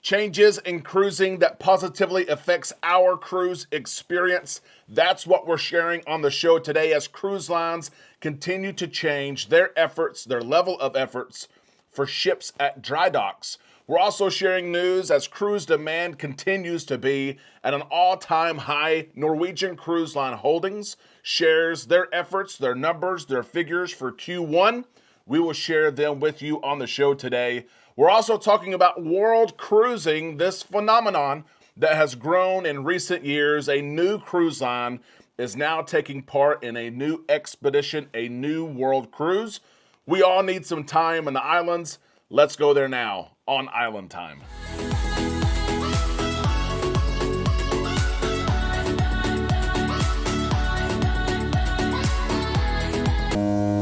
Changes in cruising that positively affects our cruise experience. That's what we're sharing on the show today as cruise lines continue to change their efforts, their level of efforts for ships at dry docks. We're also sharing news as cruise demand continues to be at an all-time high. Norwegian Cruise Line Holdings shares their efforts, their numbers, their figures for Q1. We will share them with you on the show today. We're also talking about world cruising, this phenomenon that has grown in recent years. A new cruise line is now taking part in a new expedition, a new world cruise. We all need some time in the islands. Let's go there now on Island Time.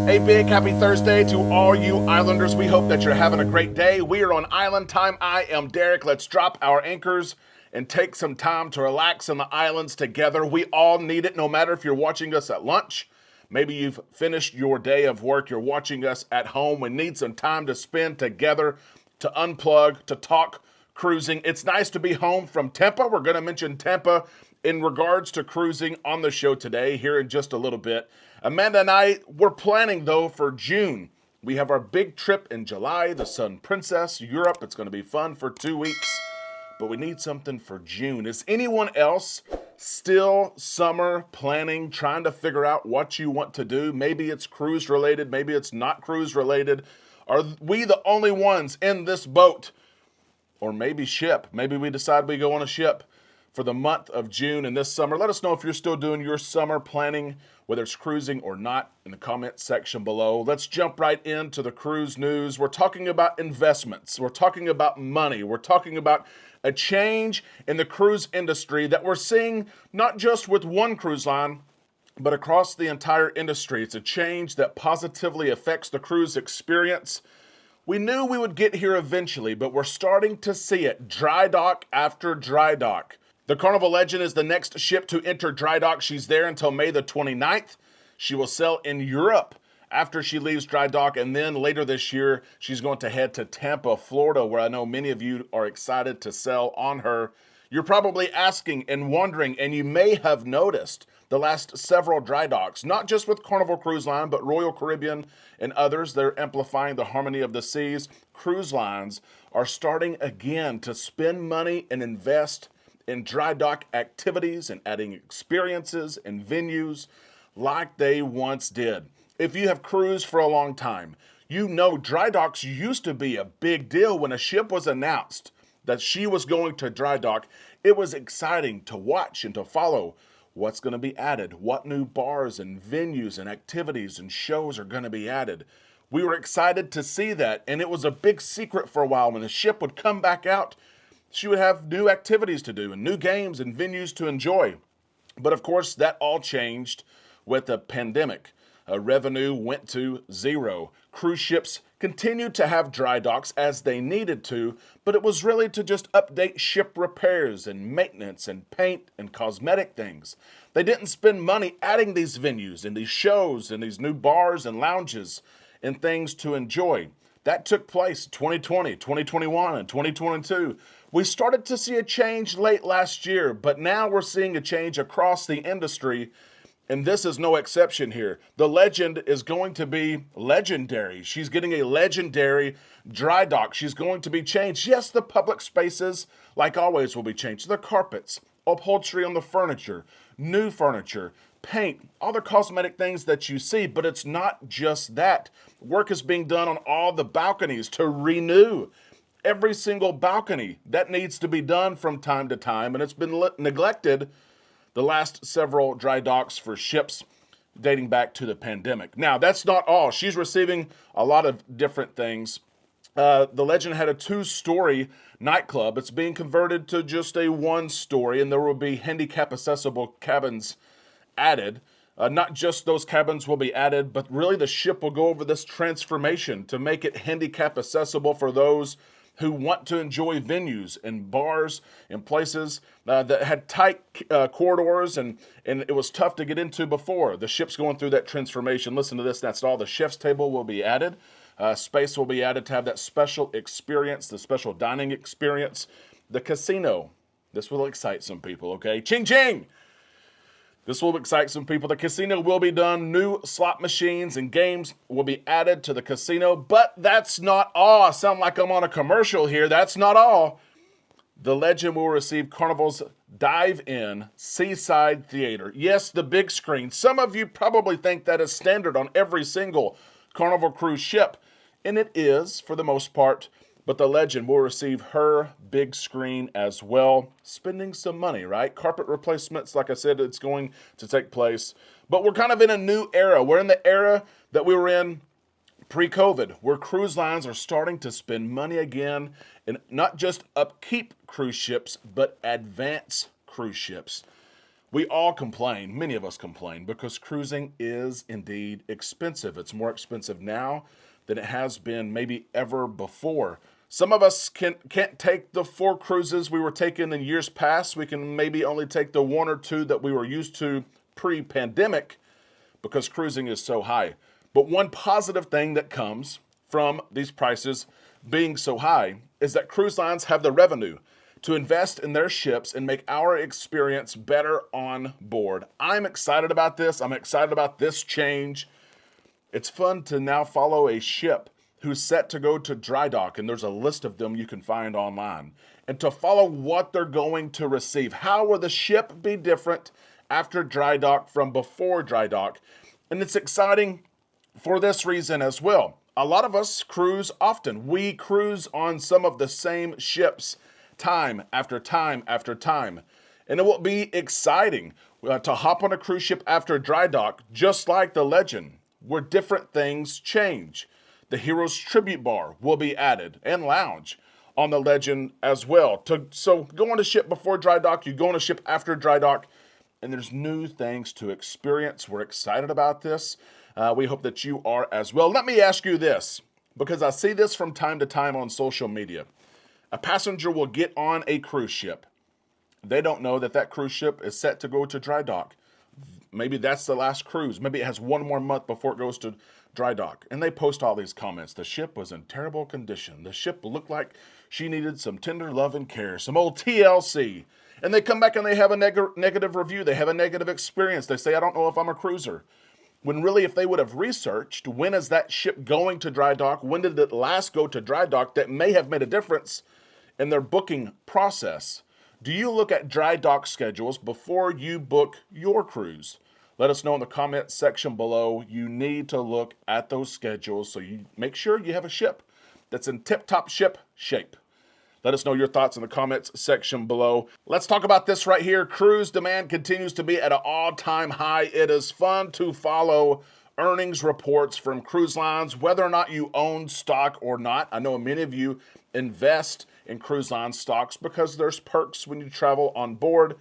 A big happy Thursday to all you Islanders. We hope that you're having a great day. We are on Island Time. I am Derek. Let's drop our anchors and take some time to relax in the islands together. We all need it, no matter if you're watching us at lunch. Maybe you've finished your day of work. You're watching us at home. We need some time to spend together, to unplug, to talk cruising. It's nice to be home from Tampa. We're going to mention Tampa in regards to cruising on the show today, here in just a little bit. Amanda and I, we're planning, though, for June. We have our big trip in July, the Sun Princess, Europe. It's going to be fun for 2 weeks, but we need something for June. Is anyone else still summer planning, trying to figure out what you want to do? Maybe it's cruise related, maybe it's not cruise related. Are we the only ones in this boat? Or maybe ship. Maybe we decide we go on a ship for the month of June and this summer. Let us know if you're still doing your summer planning, whether it's cruising or not, in the comment section below. Let's jump right into the cruise news. We're talking about investments. We're talking about money. We're talking about a change in the cruise industry that we're seeing not just with one cruise line, but across the entire industry. It's a change that positively affects the cruise experience. We knew we would get here eventually, but we're starting to see it dry dock after dry dock. The Carnival Legend is the next ship to enter dry dock. She's there until May the 29th. She will sail in Europe after she leaves dry dock, and then later this year, she's going to head to Tampa, Florida, where I know many of you are excited to sail on her. You're probably asking and wondering, and you may have noticed the last several dry docks, not just with Carnival Cruise Line, but Royal Caribbean and others. They're amplifying the harmony of the seas. Cruise lines are starting again to spend money and invest in dry dock activities and adding experiences and venues like they once did. If you have cruised for a long time, you know dry docks used to be a big deal. When a ship was announced that she was going to dry dock, it was exciting to watch and to follow what's going to be added, what new bars and venues and activities and shows are going to be added. We were excited to see that, and it was a big secret for a while. When the ship would come back out, she would have new activities to do and new games and venues to enjoy. But of course, that all changed with the pandemic. Revenue went to zero. Cruise ships continued to have dry docks as they needed to, but it was really to just update ship repairs and maintenance and paint and cosmetic things. They didn't spend money adding these venues and these shows and these new bars and lounges and things to enjoy. That took place 2020, 2021, and 2022. We started to see a change late last year, but now we're seeing a change across the industry, and this is no exception here. The Legend is going to be legendary. She's getting a legendary dry dock. She's going to be changed. Yes, the public spaces, like always, will be changed. The carpets, upholstery on the furniture, new furniture, paint, all the cosmetic things that you see, but it's not just that. Work is being done on all the balconies to renew every single balcony. That needs to be done from time to time, and it's been neglected the last several dry docks for ships dating back to the pandemic. Now, that's not all. She's receiving a lot of different things. The Legend had a 2-story nightclub. It's being converted to just a 1-story, and there will be handicap accessible cabins added. Not just those cabins will be added, but really the ship will go over this transformation to make it handicap accessible for those who want to enjoy venues and bars and places that had tight corridors and it was tough to get into before. The ship's going through that transformation. Listen to this. That's all. The chef's table will be added. Space will be added to have that special experience, the special dining experience. the casino. This will excite some people, okay? Ching ching! This will excite some people. The casino will be done. New slot machines and games will be added to the casino. But that's not all. I sound like I'm on a commercial here. That's not all. The Legend will receive Carnival's dive-in seaside theater. Yes, the big screen. Some of you probably think that is standard on every single Carnival cruise ship. And it is, for the most part. But the Legend will receive her big screen as well. Spending some money, right? Carpet replacements, like I said, it's going to take place. But we're kind of in a new era. We're in the era that we were in pre-COVID, where cruise lines are starting to spend money again, and not just upkeep cruise ships, but advance cruise ships. We all complain, many of us complain, because cruising is indeed expensive. It's more expensive now than it has been maybe ever before. Some of us can't take the 4 cruises we were taking in years past. We can maybe only take the 1 or 2 that we were used to pre-pandemic because cruising is so high. But one positive thing that comes from these prices being so high is that cruise lines have the revenue to invest in their ships and make our experience better on board. I'm excited about this. I'm excited about this change. It's fun to now follow a ship who's set to go to dry dock, and there's a list of them you can find online, and to follow what they're going to receive. How will the ship be different after dry dock from before dry dock? And it's exciting for this reason as well. A lot of us cruise often. We cruise on some of the same ships time after time after time. And it will be exciting to hop on a cruise ship after dry dock, just like the Legend, where different things change. The Heroes Tribute Bar will be added, and lounge on the Legend as well. So go on a ship before dry dock, you go on a ship after dry dock, and there's new things to experience. We're excited about this. We hope that you are as well. Let me ask you this, because I see this from time to time on social media. A passenger will get on a cruise ship. They don't know that that cruise ship is set to go to dry dock. Maybe that's the last cruise. Maybe it has 1 more month before it goes to dry dock. And they post all these comments. The ship was in terrible condition. The ship looked like she needed some tender love and care, some old TLC. And they come back and they have a negative review. They have a negative experience. They say, I don't know if I'm a cruiser. When really, if they would have researched, when is that ship going to dry dock? When did it last go to dry dock? That may have made a difference in their booking process. Do you look at dry dock schedules before you book your cruise? Let us know in the comments section below. You need to look at those schedules so you make sure you have a ship that's in tip-top ship shape. Let us know your thoughts in the comments section below. Let's talk about this right here. Cruise demand continues to be at an all-time high. It is fun to follow earnings reports from cruise lines, whether or not you own stock or not. I know many of you invest in cruise line stocks because there's perks when you travel on board,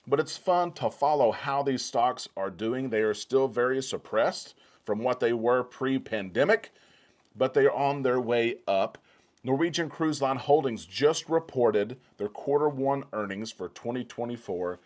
but it's fun to follow how these stocks are doing. They are still very suppressed from what they were pre-pandemic, but they are on their way up. Norwegian Cruise Line Holdings just reported their Q1 earnings for 2024,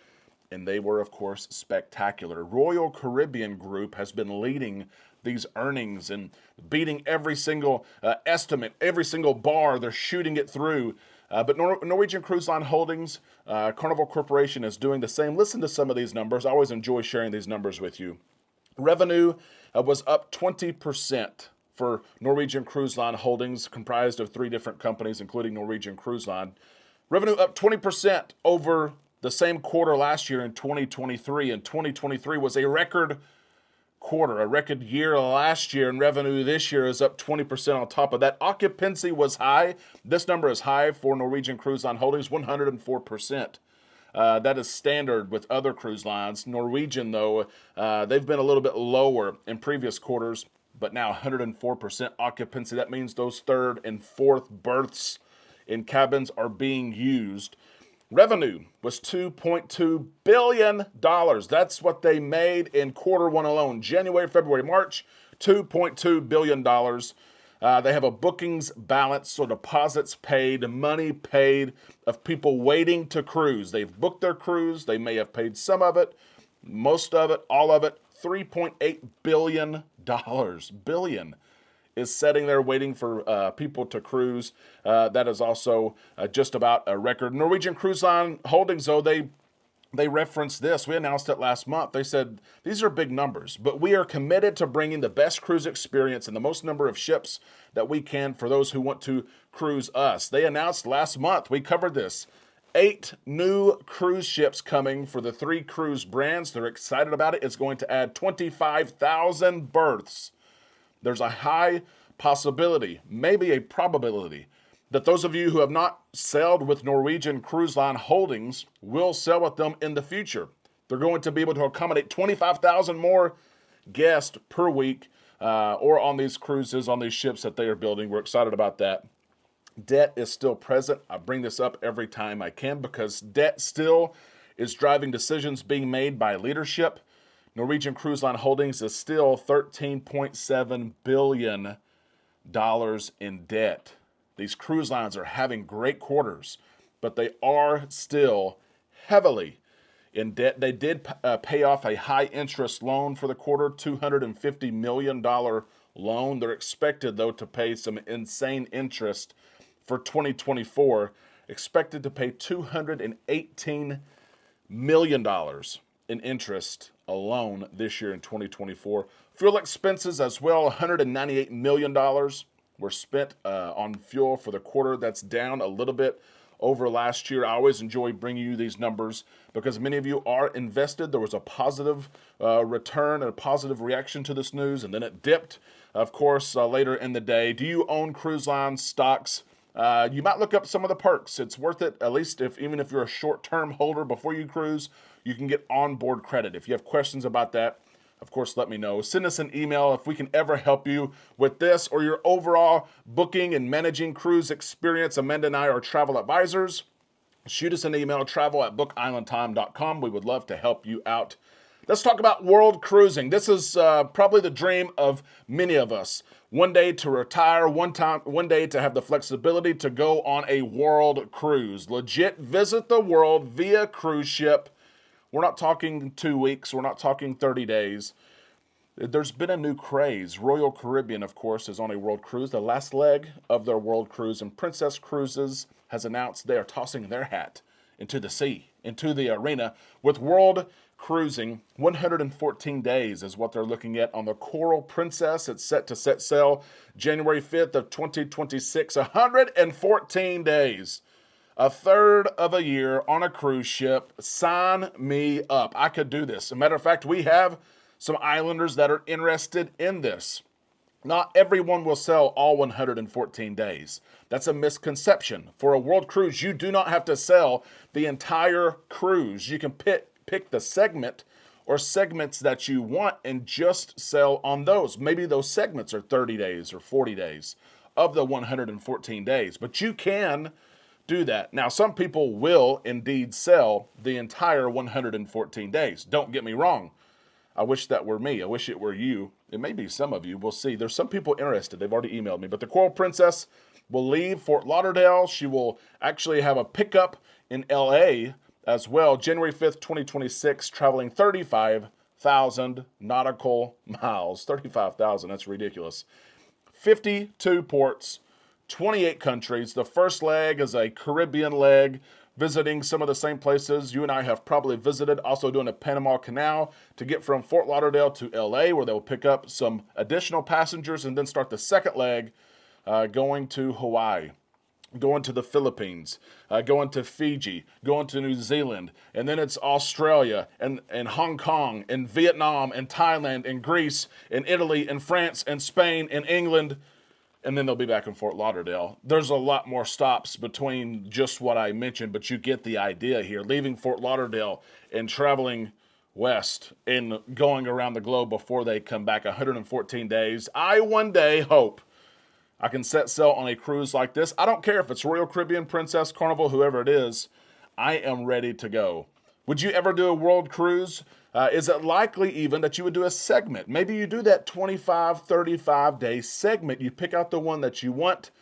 and they were, of course, spectacular. Royal Caribbean Group has been leading these earnings and beating every single estimate, every single bar. They're shooting it through. But Norwegian Cruise Line Holdings, Carnival Corporation is doing the same. Listen to some of these numbers. I always enjoy sharing these numbers with you. Revenue was up 20% for Norwegian Cruise Line Holdings, comprised of 3 different companies, including Norwegian Cruise Line. Revenue up 20% over the same quarter last year in 2023. And 2023 was a record quarter, a record year last year, and revenue this year is up 20% on top of that. Occupancy was high. This number is high for Norwegian Cruise Line Holdings, 104%. That is standard with other cruise lines. Norwegian, though, they've been a little bit lower in previous quarters, but now 104% occupancy. That means those 3rd and 4th berths in cabins are being used. Revenue was $2.2 billion. That's what they made in Q1 alone. January, February, March, $2.2 billion. They have a bookings balance, so deposits paid, money paid of people waiting to cruise. They've booked their cruise. They may have paid some of it, most of it, all of it. $3.8 billion. Billion is sitting there waiting for people to cruise. That is also just about a record. Norwegian Cruise Line Holdings, though, they referenced this. We announced it last month. They said, these are big numbers, but we are committed to bringing the best cruise experience and the most number of ships that we can for those who want to cruise us. They announced last month, we covered this, 8 new cruise ships coming for the 3 cruise brands. They're excited about it. It's going to add 25,000 berths. There's a high possibility, maybe a probability, that those of you who have not sailed with Norwegian Cruise Line Holdings will sail with them in the future. They're going to be able to accommodate 25,000 more guests per week or on these cruises, on these ships that they are building. We're excited about that. Debt is still present. I bring this up every time I can because debt still is driving decisions being made by leadership. Norwegian Cruise Line Holdings is still $13.7 billion in debt. These cruise lines are having great quarters, but they are still heavily in debt. They did pay off a high-interest loan for the quarter, $250 million loan. They're expected, though, to pay some insane interest for 2024, expected to pay $218 million in interest alone this year in 2024. Fuel expenses as well, $198 million were spent on fuel for the quarter. That's down a little bit over last year. I always enjoy bringing you these numbers because many of you are invested. There was a positive return and a positive reaction to this news, and then it dipped, of course, later in the day. Do you own cruise line stocks? You might look up some of the perks. It's worth it, at least even if you're a short-term holder before you cruise, you can get onboard credit. If you have questions about that, of course, let me know. Send us an email if we can ever help you with this or your overall booking and managing cruise experience. Amanda and I are travel advisors. Shoot us an email, travel@bookislandtime.com. We would love to help you out. Let's talk about world cruising. This is probably the dream of many of us. One day to retire, one day to have the flexibility to go on a world cruise. Legit visit the world via cruise ship. We're not talking 2 weeks. We're not talking 30 days. There's been a new craze. Royal Caribbean, of course, is on a world cruise, the last leg of their world cruise. And Princess Cruises has announced they are tossing their hat into the sea, into the arena, with world cruising. 114 days is what they're looking at on the Coral Princess. It's set to set sail January 5th of 2026. 114 days. A third of a year on a cruise ship. Sign me up. I could do this. As a matter of fact, we have some islanders that are interested in this. Not everyone will sail all 114 days. That's a misconception. For a world cruise, you do not have to sail the entire cruise. You can pick the segment or segments that you want and just sail on those. Maybe those segments are 30 days or 40 days of the 114 days, but you can do that. Now, some people will indeed sail the entire 114 days. Don't get me wrong. I wish that were me. I wish it were you. It may be some of you. We'll see. There's some people interested. They've already emailed me. But the Coral Princess will leave Fort Lauderdale. She will actually have a pickup in LA as well. January 5th, 2026, traveling 35,000 nautical miles. 35,000. That's ridiculous. 52 ports. 28 countries. The first leg is a Caribbean leg, visiting some of the same places you and I have probably visited, also doing a Panama Canal to get from Fort Lauderdale to LA, where they'll pick up some additional passengers and then start the second leg going to Hawaii, going to the Philippines, going to Fiji, going to New Zealand, and then it's Australia and Hong Kong and Vietnam and Thailand and Greece and Italy and France and Spain and England. And then they'll be back in Fort Lauderdale. There's a lot more stops between just what I mentioned, but you get the idea here. Leaving Fort Lauderdale and traveling west and going around the globe before they come back, 114 days. I one day hope I can set sail on a cruise like this. I don't care if it's Royal Caribbean, Princess, Carnival, whoever it is. I am ready to go. Would you ever do a world cruise? Is it likely even that you would do a segment? Maybe you do that 25, 35-day segment. You pick out the one that you want,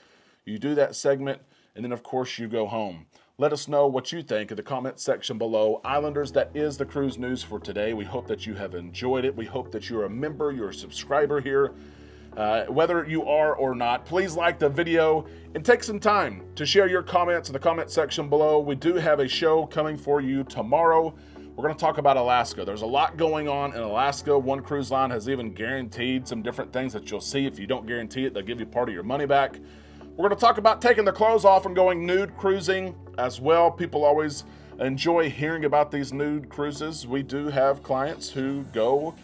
you do that segment, and then, of course, you go home. Let us know what you think in the comment section below. Islanders, that is the cruise news for today. We hope that you have enjoyed it. We hope that you're a member, you're a subscriber here. Whether you are or not, please like the video and take some time to share your comments in the comment section below. We do have a show coming for you tomorrow. We're going to talk about Alaska. There's a lot going on in Alaska. One cruise line has even guaranteed some different things that you'll see. If you don't guarantee it, they'll give you part of your money back. We're going to talk about taking the clothes off and going nude cruising as well. People always enjoy hearing about these nude cruises. We do have clients who go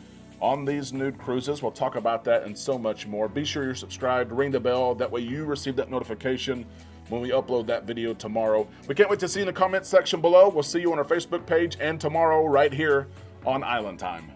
on these nude cruises. We'll talk about that and so much more. Be sure you're subscribed, ring the bell. That way you receive that notification when we upload that video tomorrow. We can't wait to see you in the comment section below. We'll see you on our Facebook page and tomorrow right here on Island Time.